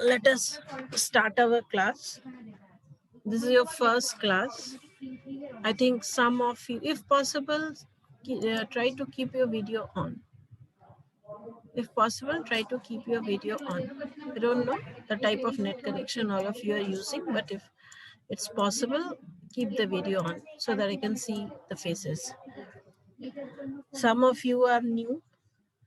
Let us start our class. This is your first class. I think some of you, if possible, try to keep your video on. If possible, try to keep your video on. I don't know the type of net connection all of you are using, but if it's possible, keep the video on so that I can see the faces. Some of you are new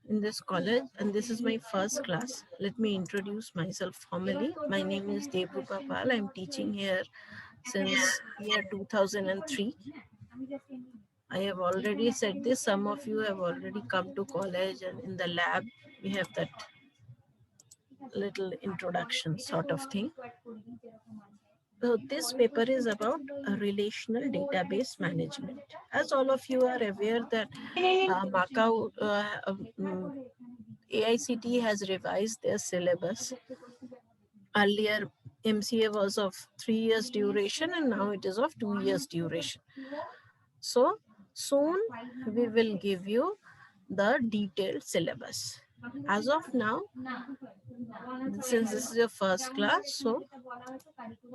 in this college and this is my first class. Let me introduce myself formally. My name is Devrupa Pal. I'm teaching here since year 2003. I have already said this. Some of you have already come to college and in the lab we have that little introduction sort of thing. So this paper is about relational database management. As all of you are aware that Macau AICT has revised their syllabus. Earlier, MCA was of 3 years duration and now it is of 2 years duration. So soon we will give you the detailed syllabus. As of now, since this is your first class, so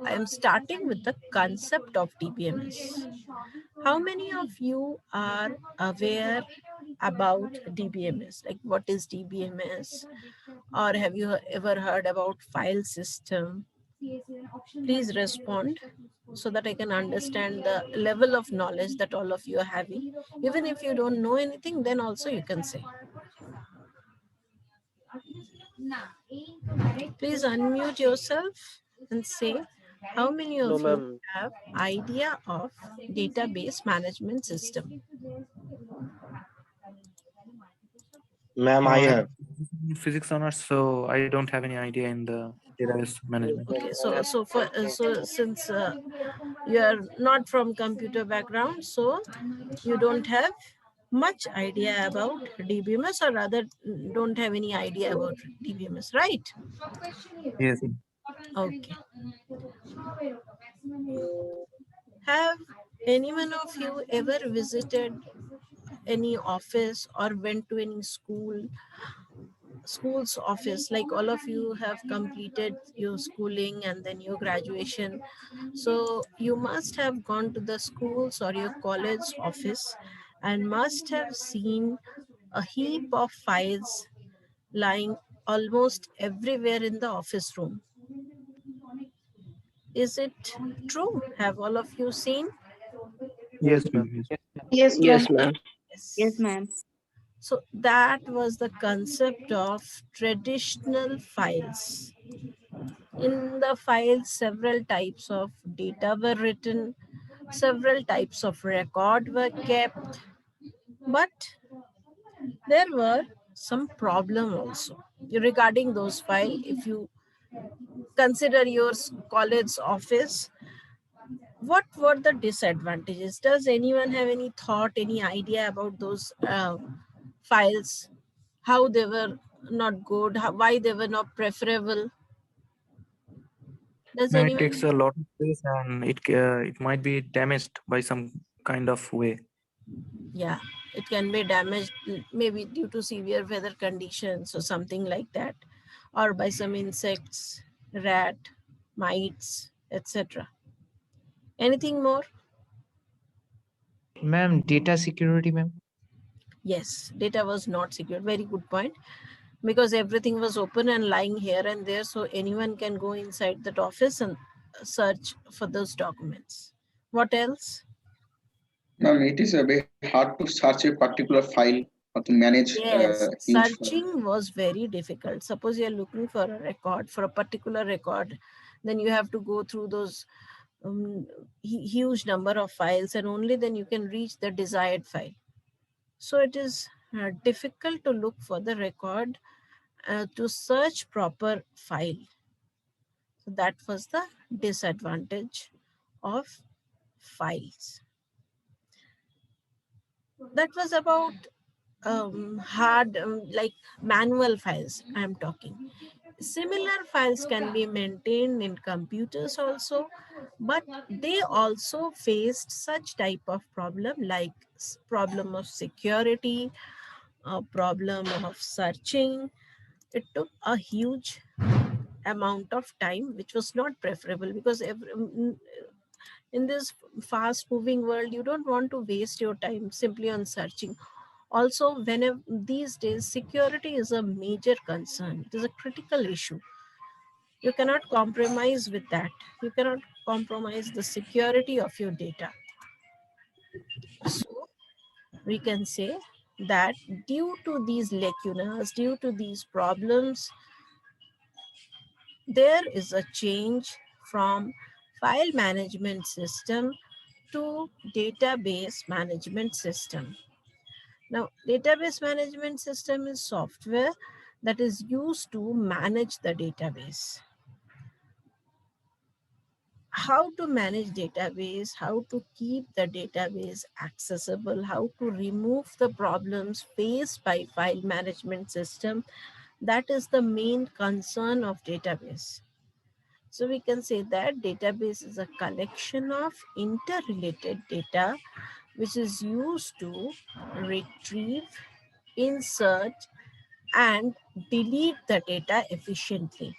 I am starting with the concept of DBMS. How many of you are aware about DBMS? Like what is DBMS? Or have you ever heard about file system? Please respond so that I can understand the level of knowledge that all of you are having. Even if you don't know anything, then also you can say. Please unmute yourself and say how many No, of you ma'am. have idea of database management system. Ma'am, I have. Physics honors, so I don't have any idea in the database management. Okay, so since you are not from computer background, so you don't have much idea about DBMS, or rather don't have any idea about DBMS, right? Yes. Okay. Have anyone of you ever visited any office or went to any school's office? Like all of you have completed your schooling and then your graduation, so you must have gone to the schools or your college office and must have seen a heap of files lying almost everywhere in the office room. Is it true? Have all of you seen? Yes, Yes, ma'am. ma'am. Yes. Yes, Yes, ma'am. ma'am. Yes, Yes. ma'am. So that was the concept of traditional files. In the files, several types of data were written, several types of record were kept, but there were some problem also regarding those files. If you consider your college office, what were the disadvantages? Does anyone have any thought, any idea about those files? How they were not good, why they were not preferable? Does Ma'am, it takes anyone? a lot of space and it might be damaged by some kind of way. Yeah, it can be damaged maybe due to severe weather conditions or something like that, or by some insects, rat, mites, etc. Anything more? Ma'am, data security, ma'am. Yes, data was not secured. Very good point. Because everything was open and lying here and there, so anyone can go inside that office and search for those documents. What else? Ma'am, it is very hard to search a particular file or to manage Yes, huge file. searching was very difficult. Suppose you're looking for a record, for a particular record, then you have to go through those huge number of files and only then you can reach the desired file. So it is difficult to look for the record, to search proper file. So that was the disadvantage of files. That was about hard, like manual files I'm talking. Similar files can be maintained in computers also, but they also faced such type of problem like problem of security, a problem of searching, It took a huge amount of time, which was not preferable, because in this fast moving world, you don't want to waste your time simply on searching. Also, whenever these days, security is a major concern. It is a critical issue. You cannot compromise with that. You cannot compromise the security of your data. So we can say that due to these lacunas, due to these problems, there is a change from file management system to database management system. Now, database management system is software that is used to manage the database. How to manage database, how to keep the database accessible, how to remove the problems faced by file management system, that is the main concern of database. So we can say that database is a collection of interrelated data which is used to retrieve, insert, and delete the data efficiently.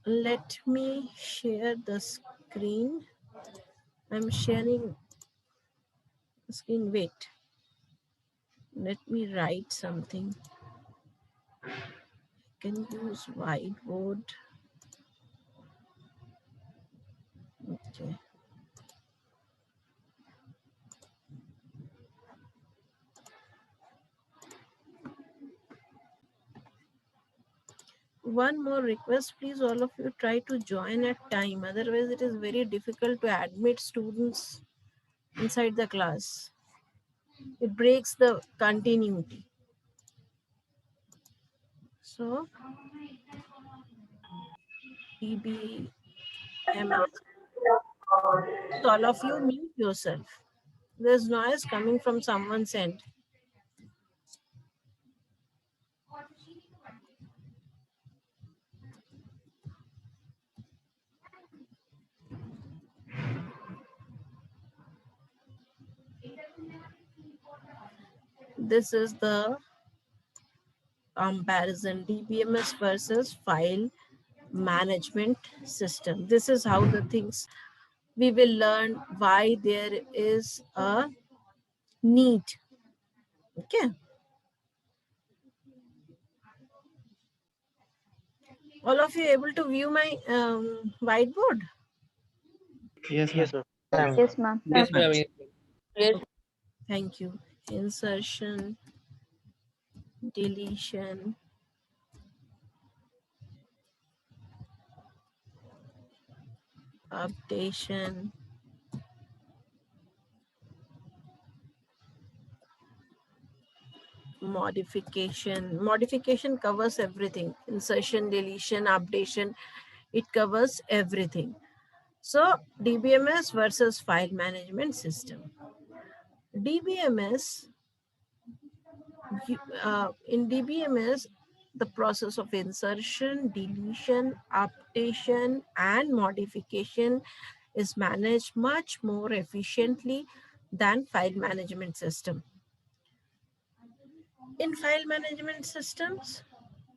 Let me share the screen. I'm sharing the screen. Wait. Let me write something. I can use whiteboard. Okay. One more request, please, all of you try to join at time. Otherwise, it is very difficult to admit students inside the class. It breaks the continuity. So, DBMS. So all of you mute yourself. There's noise coming from someone's end. This is the comparison, DBMS versus file management system. This is how the things we will learn, why there is a need. Okay. All of you able to view my whiteboard? Yes, ma'am. Ma'am. Yes, ma'am. Yes, ma'am. Yes. Thank you. Insertion, deletion, updation, modification. Modification covers everything. Insertion, deletion, updation, it covers everything. So DBMS versus file management system. DBMS, in DBMS, the process of insertion, deletion, updation, and modification is managed much more efficiently than file management system. In file management systems,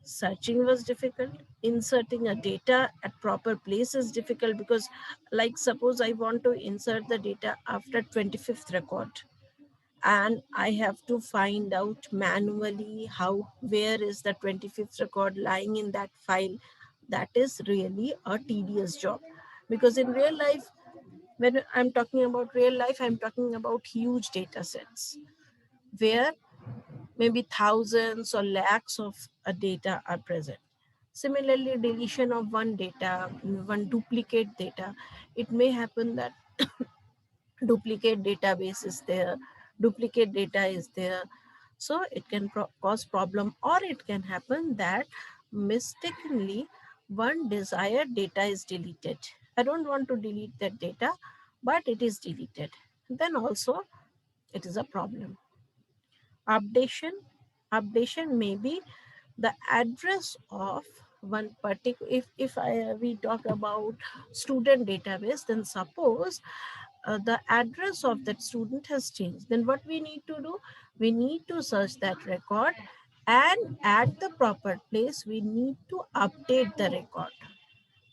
searching was difficult. Inserting a data at proper place is difficult because, like, suppose I want to insert the data after 25th record, and I have to find out manually where is the 25th record lying in that file. That is really a tedious job, because in real life, when I'm talking about real life, I'm talking about huge data sets where maybe thousands or lakhs of data are present. Similarly, deletion of one duplicate data, it may happen that duplicate database is there, duplicate data is there. So it can cause problem, or it can happen that mistakenly one desired data is deleted. I don't want to delete that data, but it is deleted. Then also it is a problem. Updation may be the address of one particular, if we talk about student database, then suppose the address of that student has changed, then what we need to do, we need to search that record and at the proper place, we need to update the record.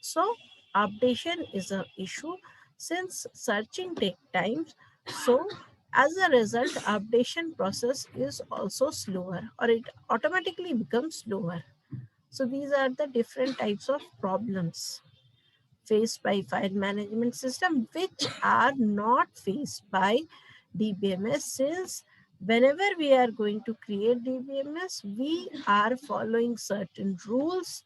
So updation is an issue since searching takes time. So as a result, updation process is also slower, or it automatically becomes slower. So these are the different types of problems faced by file management system, which are not faced by DBMS, since whenever we are going to create DBMS, we are following certain rules.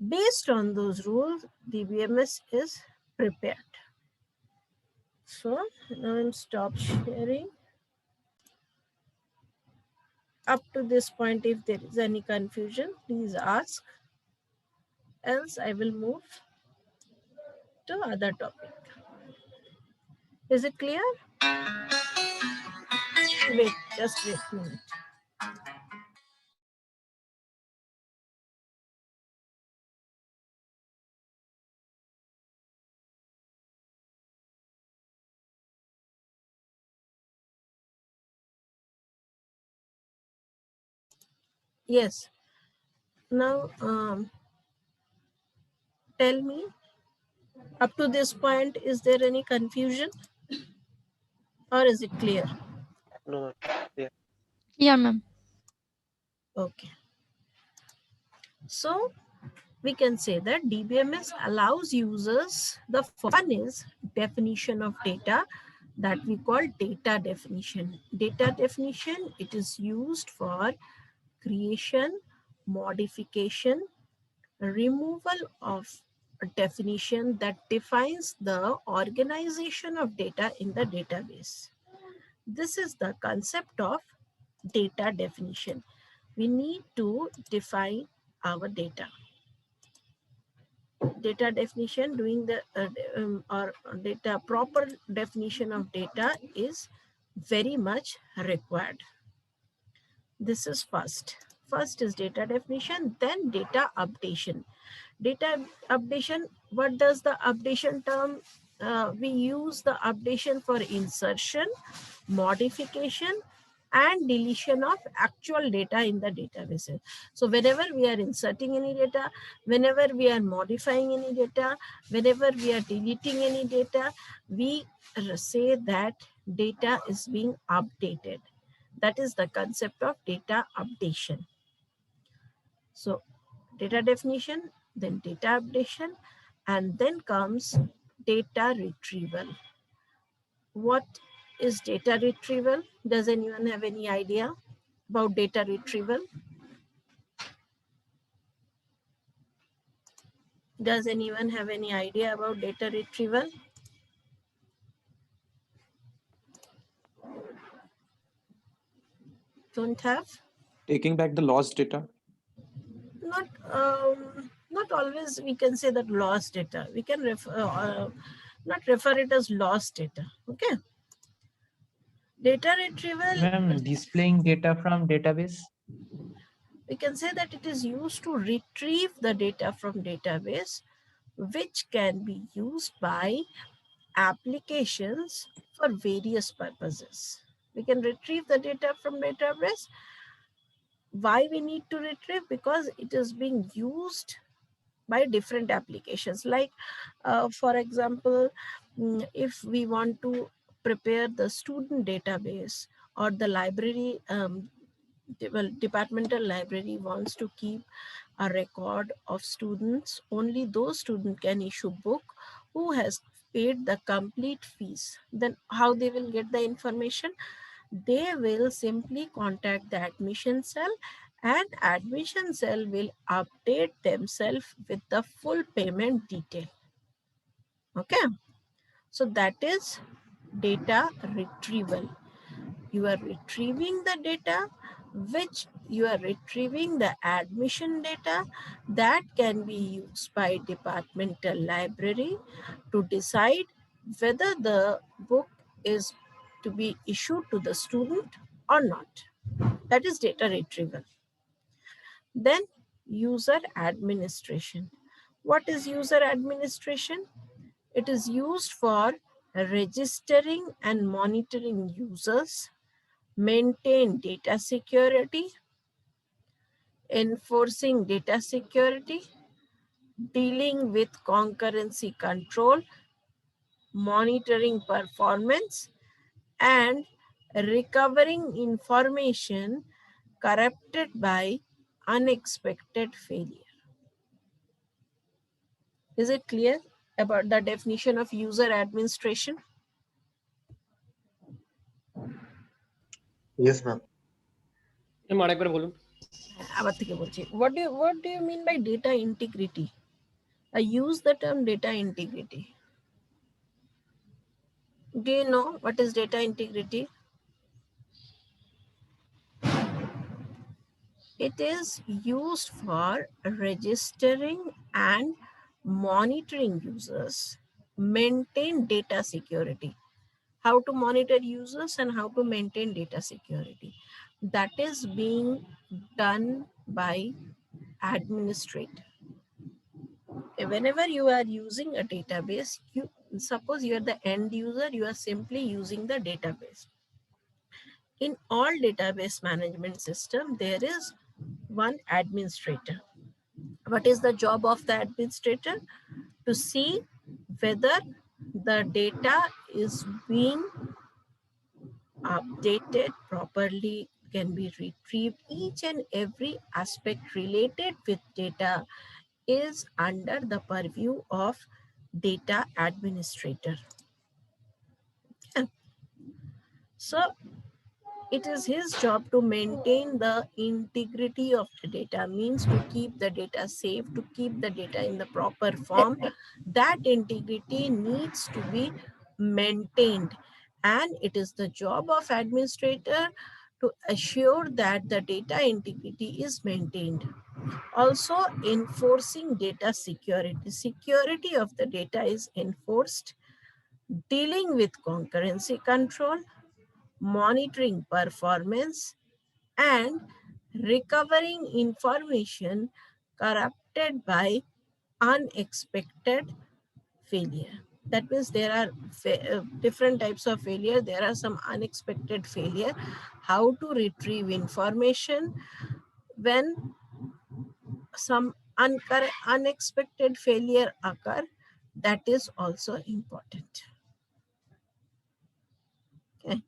Based on those rules, DBMS is prepared. So now I'm stop sharing. Up to this point, if there is any confusion, please ask. Else I will move to other topic. Is it clear? Wait, just wait a minute. Yes. Now, tell me, up to this point, is there any confusion or is it clear? No, ma'am. Yeah. Yeah, ma'am. Okay. So we can say that DBMS allows users, the one is definition of data that we call data definition. Data definition, it is used for creation, modification, removal of a definition that defines the organization of data in the database. This is the concept of data definition. We need to define our data. Data definition, doing the or data proper definition of data is very much required. This is first. First is data definition, then data updation. Data updation, what does the updation term? We use the updation for insertion, modification, and deletion of actual data in the databases. So whenever we are inserting any data, whenever we are modifying any data, whenever we are deleting any data, we say that data is being updated. That is the concept of data updation. So data definition, then data updation, and then comes data retrieval. What is data retrieval? Does anyone have any idea about data retrieval? Does anyone have any idea about data retrieval? Don't have? Taking back the lost data. Not always we can say that lost data. We can not refer it as lost data. Okay. Data retrieval. Ma'am, displaying data from database. We can say that it is used to retrieve the data from database, which can be used by applications for various purposes. We can retrieve the data from database. Why we need to retrieve? Because it is being used by different applications. Like, for example, if we want to prepare the student database, or the library, departmental library wants to keep a record of students, only those students can issue book who has paid the complete fees. Then how they will get the information? They will simply contact the admission cell, and admission cell will update themselves with the full payment detail. Okay, so that is data retrieval. You are retrieving the data, which you are retrieving the admission data that can be used by departmental library to decide whether the book is to be issued to the student or not. That is data retrieval. Then user administration. What is user administration? It is used for registering and monitoring users, maintain data security, enforcing data security, dealing with concurrency control, monitoring performance, and recovering information corrupted by unexpected failure. Is it clear about the definition of user administration? Yes, ma'am. আরেকবার বলুন। আবার থেকে বলছি, what do you mean by data integrity? I use the term data integrity. Do you know what is data integrity? It is used for registering and monitoring users, maintain data security. How to monitor users and how to maintain data security. That is being done by administrator. Whenever you are using a database, you suppose you are the end user, you are simply using the database. In all database management system, there is one administrator. What is the job of the administrator? To see whether the data is being updated properly, can be retrieved. Each and every aspect related with data is under the purview of data administrator. So it is his job to maintain the integrity of the data, means to keep the data safe, to keep the data in the proper form. That integrity needs to be maintained, and it is the job of administrator to assure that the data integrity is maintained. Also, enforcing data security. Security of the data is enforced, dealing with concurrency control, monitoring performance, and recovering information corrupted by unexpected failure. That means there are different types of failure. There are some unexpected failure. How to retrieve information when some unexpected failure occur, that is also important. Okay.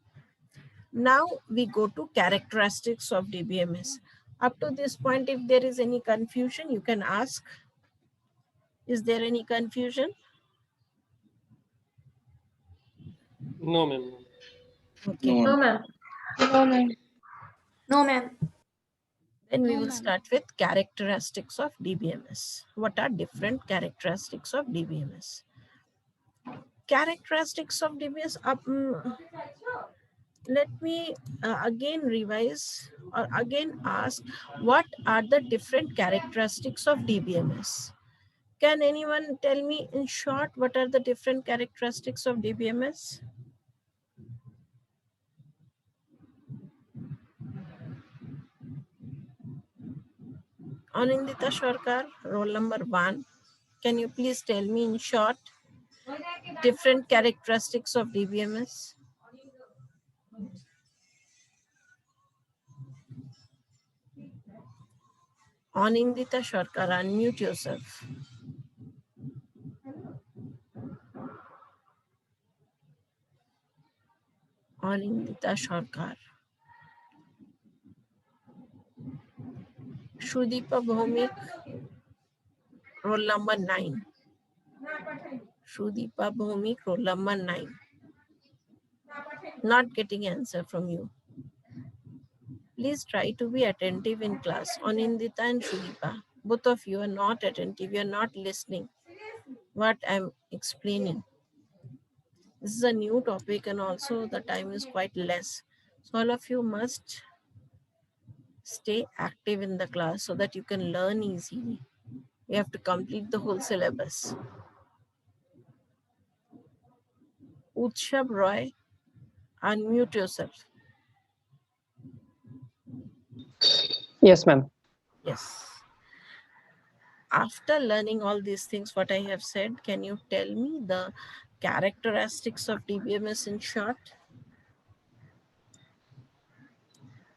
Now we go to characteristics of DBMS. Up to this point, if there is any confusion, you can ask. Is there any confusion? No, ma'am. Okay. No, ma'am. No, ma'am. No, ma'am. Then we will start with characteristics of DBMS. What are different characteristics of DBMS? Characteristics of DBMS. Let me again revise or again ask, what are the different characteristics of DBMS? Can anyone tell me in short what are the different characteristics of DBMS? Anindita Sarkar, roll number 1. Can you please tell me in short different characteristics of DBMS? Anindita Sarkar, unmute yourself. Anindita Sarkar. Shudipa Bhaumik, roll number 9. Shudipa Bhaumik, roll number 9. Not getting answer from you. Please try to be attentive in class. Anindita and Shudipa, both of you are not attentive. You are not listening what I'm explaining. This is a new topic and also the time is quite less. So all of you must stay active in the class so that you can learn easily. You have to complete the whole syllabus. Utshab Roy, unmute yourself. Yes, ma'am. Yes. After learning all these things, what I have said, can you tell me the characteristics of DBMS in short?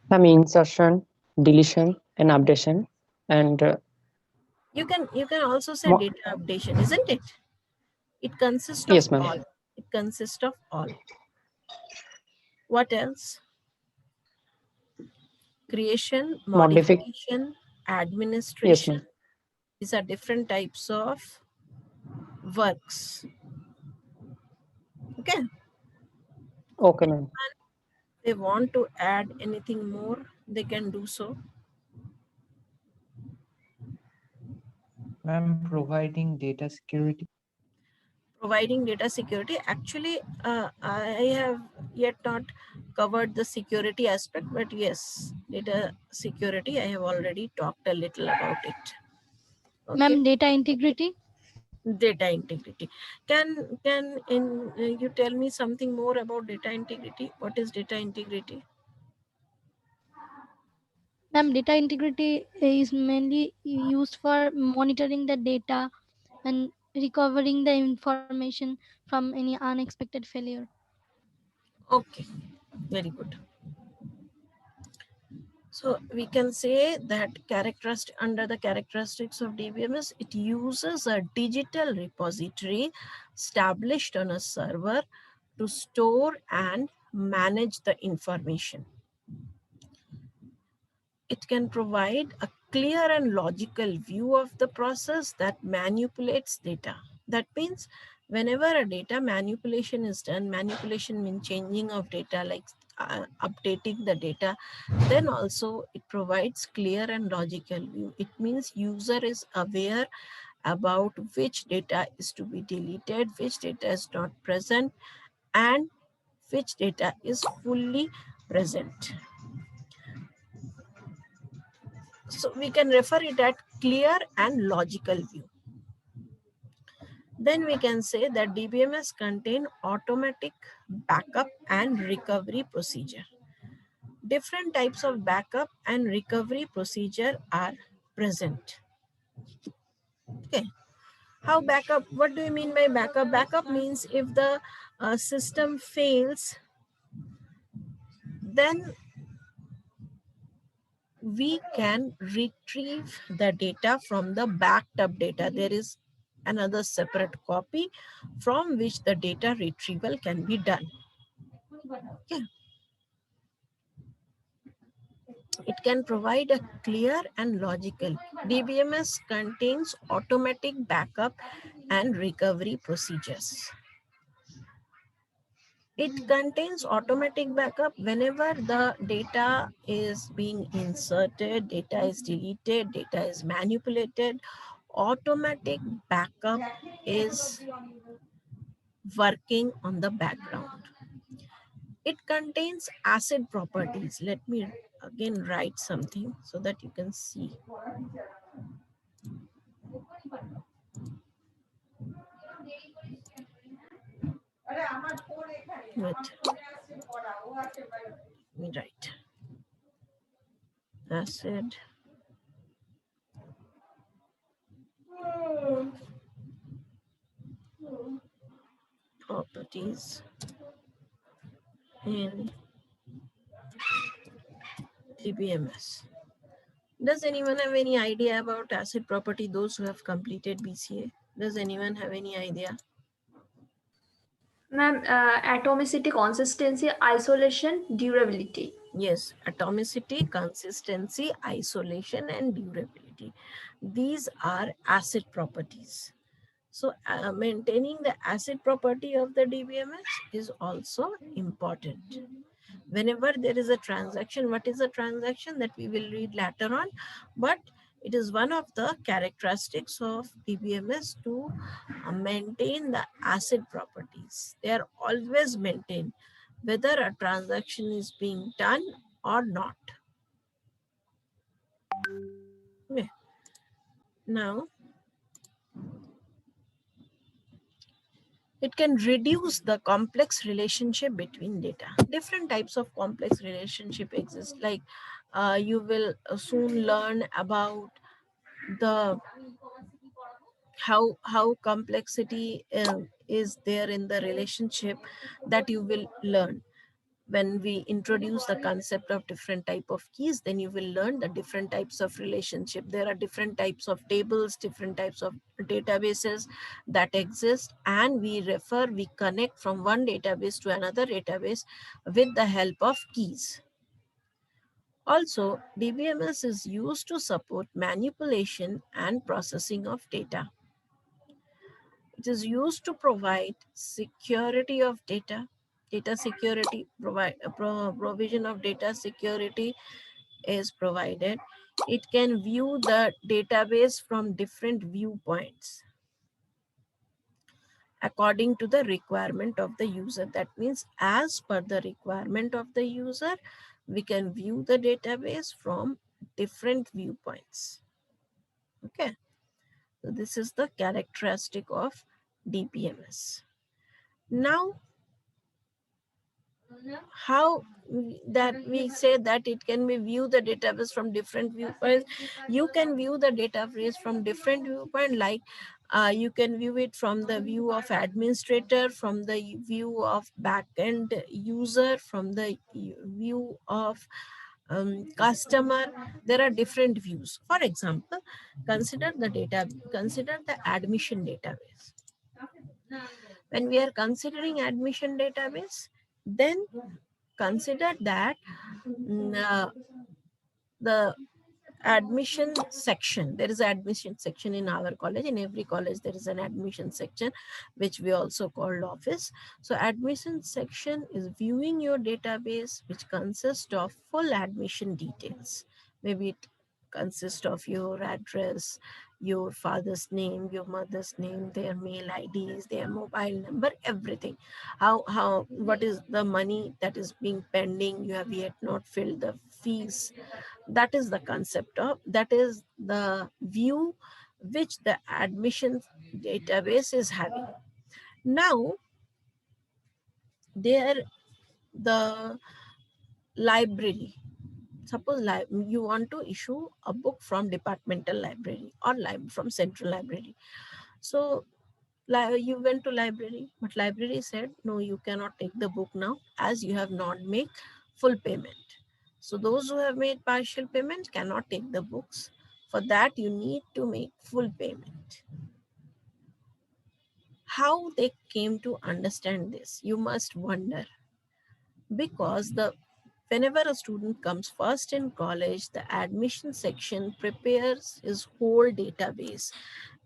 Ma'am, insertion, deletion, and updation. And You can also say Mo- data updation, isn't it? It consists of yes, ma'am. all. It consists of all. What else? Creation, modification, Yes, administration. ma'am. These are different types of works. Okay. Okay, ma'am. They want to add anything more, they can do so. Ma'am, providing data security. Providing data security. Actually, I have yet not covered the security aspect, but yes, data security, I have already talked a little about it. Okay. Ma'am, data integrity. Data integrity. Can you tell me something more about data integrity? What is data integrity? Ma'am, data integrity is mainly used for monitoring the data and recovering the information from any unexpected failure. Okay, very good. So we can say that under the characteristics of DBMS, it uses a digital repository established on a server to store and manage the information. It can provide a clear and logical view of the process that manipulates data. That means whenever a data manipulation is done, manipulation means changing of data, like updating the data, then also it provides clear and logical view. It means user is aware about which data is to be deleted, which data is not present, and which data is fully present. So we can refer it at clear and logical view. Then we can say that DBMS contain automatic backup and recovery procedure. Different types of backup and recovery procedure are present. Okay. How backup? What do you mean by backup? Backup means if the system fails, then we can retrieve the data from the backed up data. There is another separate copy from which the data retrieval can be done. Okay. It can provide a clear and logical. DBMS contains automatic backup and recovery procedures. It contains automatic backup whenever the data is being inserted, data is deleted, data is manipulated. Automatic backup is working on the background. It contains ACID properties. Let me again write something so that you can see. Wait. Let me write. ACID properties in DBMS. Does anyone have any idea about ACID property? Those who have completed BCA, does anyone have any idea? Ma'am, atomicity, consistency, isolation, durability. Yes, atomicity, consistency, isolation, and durability. These are ACID properties. So maintaining the ACID property of the DBMS is also important. Whenever there is a transaction, what is a transaction that we will read later on, but it is one of the characteristics of DBMS to maintain the ACID properties. They are always maintained, whether a transaction is being done or not. Okay. Now, it can reduce the complex relationship between data. Different types of complex relationship exist. Like you will soon learn about the how complexity is there in the relationship that you will learn. when we introduce the concept of different type of keys, then you will learn the different types of relationship. There are different types of tables, different types of databases that exist, and we connect from one database to another database with the help of keys. Also, DBMS is used to support manipulation and processing of data. It is used to provide security of data, security, provision of data security is provided. It can view the database from different viewpoints according to the requirement of the user. That means as per the requirement of the user, we can view the database from different viewpoints. Okay, so this is the characteristic of DBMS. Now, how that we say that it can be view the database from different viewpoints. You can view the database from different viewpoint, like you can view it from the view of administrator, from the view of backend user, from the view of customer. There are different views. For example, consider the admission database. When we are considering admission database, then consider that the admission section, there is an admission section in our college. In every college there is an admission section, which we also call office. So admission section is viewing your database, which consists of full admission details. Maybe it consists of your address, your father's name, your mother's name, their mail IDs, their mobile number, everything. What is the money that is being pending, you have yet not filled the fees. That is the concept of, that is the view which the admission database is having. Now, the library. Suppose you want to issue a book from departmental library or from central library. So you went to library, but library said, no, you cannot take the book now as you have not made full payment. So those who have made partial payment cannot take the books. For that, you need to make full payment. How they came to understand this, you must wonder. Because whenever a student comes first in college, the admission section prepares his whole database.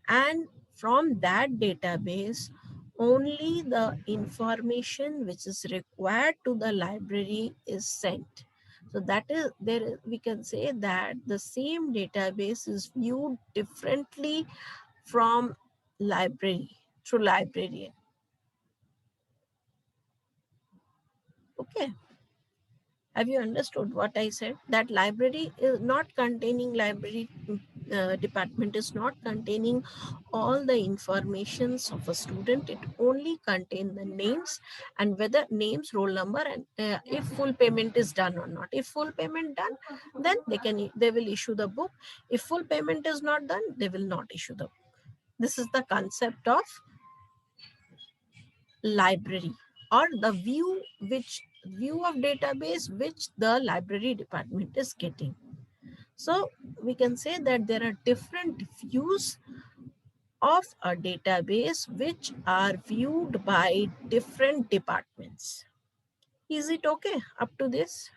And from that database, only the information which is required to the library is sent. So that is, we can say that the same database is viewed differently from library, through librarian. Okay. Have you understood what I said? That library is not containing, library department is not containing all the informations of a student. It only contains the names, and whether names, roll number, and if full payment is done or not. If full payment done, then they will issue the book. If full payment is not done, they will not issue the book. This is the concept of library, or the view of database which the library department is getting. So we can say that there are different views of a database which are viewed by different departments. Is it okay up to this?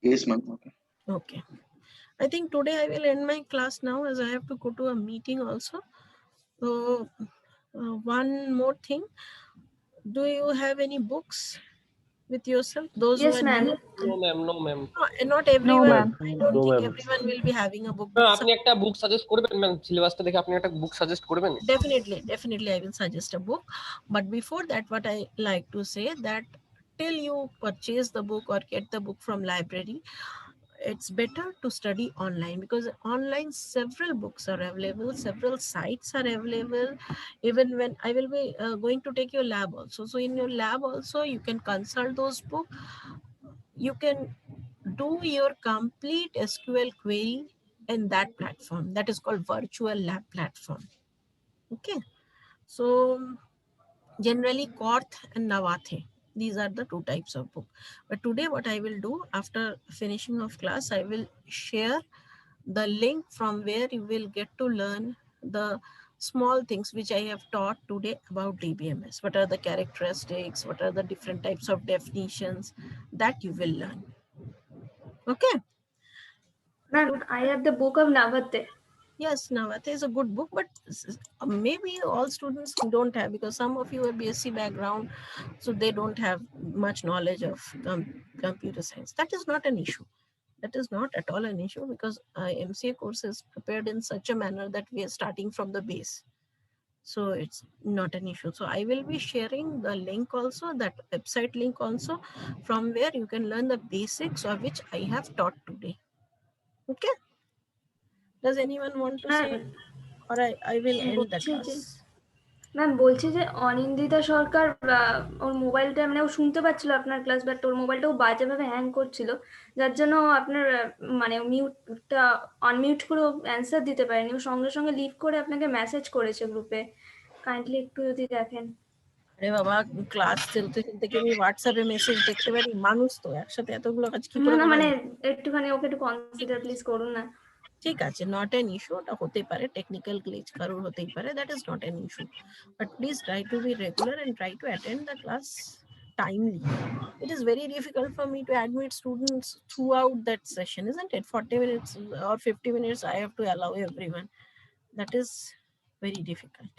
Yes, ma'am. Okay. Okay. I think today I will end my class now, as I have to go to a meeting also. So one more thing. Do you have any books with yourself? Those Yes, who are ma'am. new? No, ma'am. No, ma'am. Not everyone. ma'am. I don't No, think ma'am. everyone will be having a book. আপনি একটা বুক suggest করবেন ma'am, সিলেবাসটা দেখে আপনি একটা বুক suggest করবেন? Definitely I will suggest a book. But before that, what I like to say that till you purchase the book or get the book from library, it's better to study online, because online several books are available, several sites are available. Even when I will be going to take your lab also, so in your lab also you can consult those books. You can do your complete SQL query in that platform, that is called virtual lab platform. Okay, so generally Quarth and Navathe, These are the two types of book. But today what I will do, after finishing of class, I will share the link from where you will get to learn the small things which I have taught today about DBMS. What are the characteristics? What are the different types of definitions that you will learn? Okay. Ma'am, I have the book of Navate. Yes, Navate is a good book, but maybe all students don't have, because some of you have BSc background, so they don't have much knowledge of computer science. That is not an issue. That is not at all an issue, because MCA course is prepared in such a manner that we are starting from the base. So it's not an issue. So I will be sharing the link also, that website link also, from where you can learn the basics of which I have taught today. Okay. Does anyone want to say, or I will end the class? Ma'am বলছি যে অনিন্দিতা সরকার ওর মোবাইলটা মানে ও শুনতে পাচ্ছিল আপনার class, but ওর মোবাইলটা ও বাজেভাবে hang করছিল, যার জন্য আপনার মানে মিউটটা আনমিউট করে অ্যান্সার দিতে পারেনি। ও সঙ্গে সঙ্গে লিভ করে আপনাকে মেসেজ করেছে গ্রুপে, কাইন্ডলি একটু যদি দেখেন। আরে বাবা, ক্লাস চলতে চলতে কি আমি হোয়াটসঅ্যাপে মেসেজ দেখতে পারি? মানুষ তো, একসাথে এতগুলো কাজ কি করে? না মানে একটুখানি ওকে একটু কনসিডার প্লিজ করুন না। ঠিক আছে, নট অ্যান ইস্যু, ওটা হতে পারে, টেকনিক্যাল গ্লিচ কারোর হতেই পারে, that is not an issue, but please try to be regular and try to attend the class timely. It is very difficult for me to admit students throughout that session, isn't it? 40 minutes or 50 minutes I have to allow everyone. That is very difficult.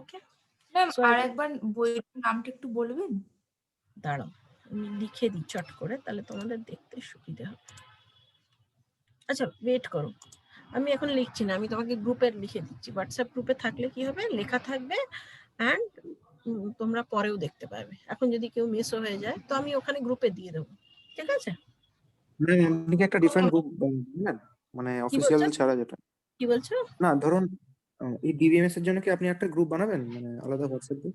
Okay, ma'am so আরেকবার বইয়ের নামটা একটু বলবেন? দাঁড়াও আমি লিখে দিই চট করে, তাহলে তোমাদের দেখতে সুবিধা হবে। আচ্ছা ওয়েট করো, আমি এখন লিখছি না, আমি তোমাকে গ্রুপে লিখে দিচ্ছি। হোয়াটসঅ্যাপ গ্রুপে থাকলে কি হবে, লেখা থাকবে অ্যান্ড তোমরা পরেও দেখতে পাবে। এখন যদি কেউ মিসও হয়ে যায় তো আমি ওখানে গ্রুপে দিয়ে দেবো, ঠিক আছে? আপনি কি একটা ডিফারেন্ট গ্রুপ বানাবেন, মানে অফিসিয়াল ছাড়া যেটা? কি বলছো? না ধরুন এই ডিবিএমএস এর জন্য কি আপনি একটা গ্রুপ বানাবেন, মানে আলাদা হোয়াটসঅ্যাপ গ্রুপ?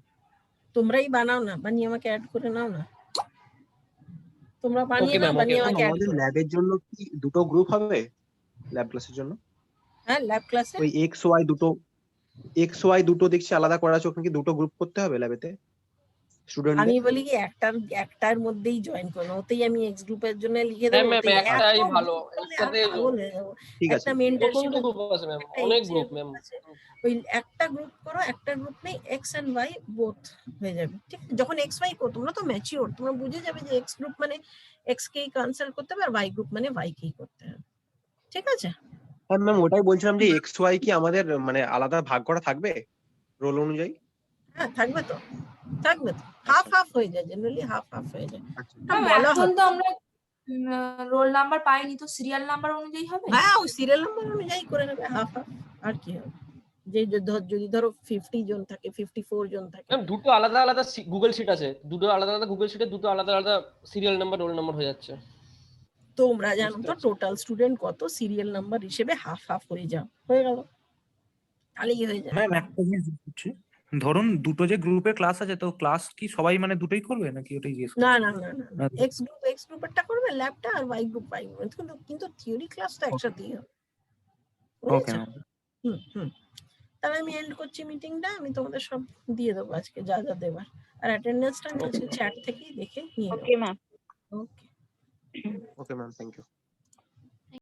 তোমরাই বানাও না, বানিয়ে আমাকে অ্যাড করে নাও না। তোমরা বানিয়ে নাও, বানিয়ে আমাকে অ্যাড আমাদের করো। ল্যাবের জন্য কি দুটো গ্রুপ হবে ল্যাব ক্লাসের জন্য? হ্যাঁ ল্যাব ক্লাসে ওই এক্স ওয়াই দুটো দেখছি আলাদা করা আছে, ওখানে কি দুটো গ্রুপ করতে হবে ল্যাবেতে স্টুডেন্টদের? আমি বলি কি একটার মধ্যেই জয়েন করো, ওতেই আমি এক্স গ্রুপের জন্য লিখে দেবো। ম্যাম একটাই ভালো, একটাতে ঠিক আছে, একটা মেন্টরশিপ গ্রুপ আছে ম্যাম, অনেক গ্রুপ ম্যাম। ওই একটা গ্রুপ করো, একটা গ্রুপ নেই, এক্স এন্ড ওয়াই বোথ হয়ে যাবে, ঠিক আছে? যখন এক্স ওয়াই করো তোমরা তো ম্যাচিওর, তোমরা বুঝে যাবে যে এক্স গ্রুপ মানে এক্স কেই কনসাল্ট করতে হবে আর ওয়াই গ্রুপ মানে ওয়াই কেই করতে হবে, ঠিক আছে? হ্যাঁ ম্যাম ওটাই বলছিলাম যে এক্স ওয়াই কি আমাদের মানে আলাদা ভাগ করা থাকবে রোল অনুযায়ী? হ্যাঁ থাকবে তো, থাকবে তো, হাফ হাফ হয়ে যায়, জেনারেলি হাফ হাফ হয়ে যায়। ম্যাম এখন তো আমরা রোল নাম্বার পাইনি, তো সিরিয়াল নাম্বার অনুযায়ী হবে? হ্যাঁ ওই সিরিয়াল নাম্বার অনুযায়ী করে নেবে হাফ হাফ, আর কি হবে? যে যদি ধরো 50 জন থাকে, 54 জন থাকে, ম্যাম দুটো আলাদা আলাদা গুগল শিট আছে, দুটো আলাদা আলাদা গুগল শিটে দুটো আলাদা আলাদা সিরিয়াল নাম্বার রোল নাম্বার হয়ে যাচ্ছে। তোমরা জানো তো টোটাল স্টুডেন্ট কত, সিরিয়াল নাম্বার হিসেবে হাফ হাফ হয়ে যাও, হয়ে গেল, তাহলেই হয়ে যায়। ম্যাম একটা জিনিস হচ্ছে, ধরুন দুটো যে গ্রুপে ক্লাস আছে, তো ক্লাস কি সবাই মানে দুটোই করবে নাকি ওটাই জিজ্ঞেস করছি? না না না না, এক্স গ্রুপেরটা করবে ল্যাবটা, আর ওয়াই গ্রুপ কিন্তু থিওরি ক্লাস তো একসাথেই হবে। Okay ma'am. হুম তাহলে আমি এন্ড করছি মিটিংটা, আমি তোমাদের সব দিয়ে দেবো আজকে যা যা দেবার, আর অ্যাটেন্ডেন্সটা আমি চ্যাট থেকেই দেখে নিয়ে নেবো। Okay ma'am. Okay okay ma'am, thank you.